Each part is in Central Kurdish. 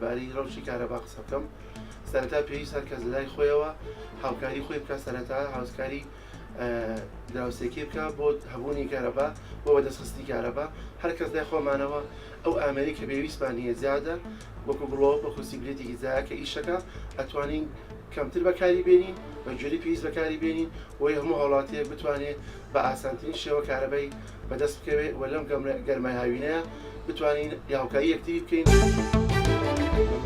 دەربارەی ڕەوشی کارەبا قسە بکەم. سەرەتا پێویست هەر کەس لای خۆیەوە هاوکاری خۆی بکە، سەرەتا هاوسکاری دراوسێکی بکە بۆ هەبوونی کارەبا، بۆ بەدەستخستی کارەبا. هەر کەس لای خۆمانەوە ئەو ئامەری کە پێویستمان نیە زیادە وەکو گڵۆپ وەکو سیبرێتێکی زایکە ئیشەکە ئەتوانین کەمتر بەکاری بێنین، بە جۆری پێویست بەکاری بێنین، بۆی هەموو هەوڵاتیەک بتوانێت بە ئاسانترین شێوە کارەبای بەدەست بکەوێت و لەم گەرمای هاوینەیە بتوانین یاوکاری یەکتری بکەین.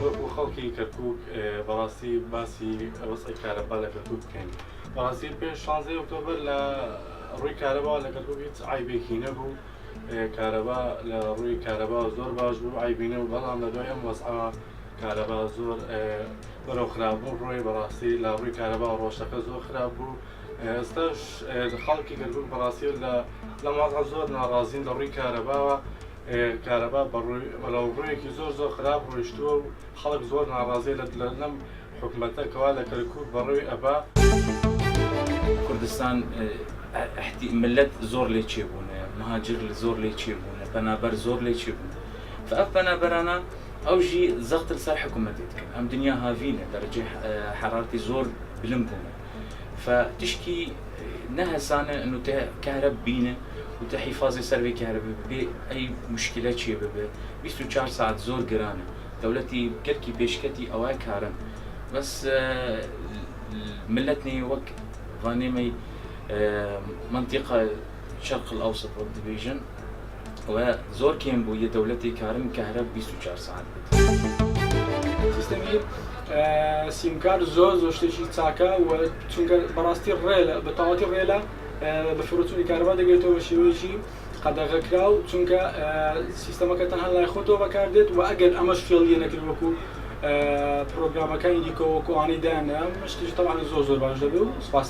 وەکو خەڵکی کەرکووک بەڕاستی باسی وەسعی کارەبا لە کەرکووک بکەین. بەڕاستی پێش 16 ئۆکتۆبەر لە ڕووی کارەبا لە کەرکووک هیچ عیبێکی نەبوو. کارەبا لە ڕووی کارەبا زۆر باش بوو، عیبی نەبوو، بەڵام لە دوای ئەم وەسعە کارەبا زۆر بەرەو خراپبوو. ڕۆی بەڕاستی لە ڕووی کارەبا ڕۆژەکە زۆر خراپ بوو. ئێستاش خەڵکی کەرکووک بەڕاستی لە ماڵە زۆر ناڕازین لە ڕووی کارەباوە. کارەبا بەڵاو ڕوویەکی زۆر خراپ ڕۆیشتووە و خەڵک زۆر ناڕازی لەم حکومەتەکەوا لە کەرکووک بەڕووی ئەبا. کوردستان ملت زۆر لێ چێبوونە، مهاجر زۆر لێ چێبوونە، پەنابەر زۆر لێ چێبوون. فەف پەنابەرانە ئەوژی زەختر سەر حکومەتی دکەن. ئەم دنیا هاوینە، دەرەجەی حەرارەتی زۆر بلند بوونە. فتشکی نەهەسانە ئەنو تە کارەب بینە و تە حیفاظی سەروی کارەبە بێ ئەی مشکلە چێ ببێ. 24 ساعت زۆر گرانە. دەوڵەتی گەرکی پێشکەتی ئەوای کارن. بەس ملتنی وەک ڤانێمەی منطقة شرق الأوسط والدبيجن وزور كين بو دولتي كارن كهرب 24 ساعت سیستمی سیمکار زۆر شتێکی چاکە و چونکە بەڕاستی ڕێلە بە تەواوەتی ڕێلە بە فرۆچوونی کارەبا دەگرێتەوە بە شێوەیەکی قەدەغەکراو، چونکە سیستەمەکە تەنها لای خۆتەوە بەکاردێت و ئەگەر ئەمەش فێڵیە نەکرد وەکو پرۆگرامەکانی دیکە وەکو ئەوانەی دایانە، شتێکی تەواوی زۆر باش دەبێت و سوپاس.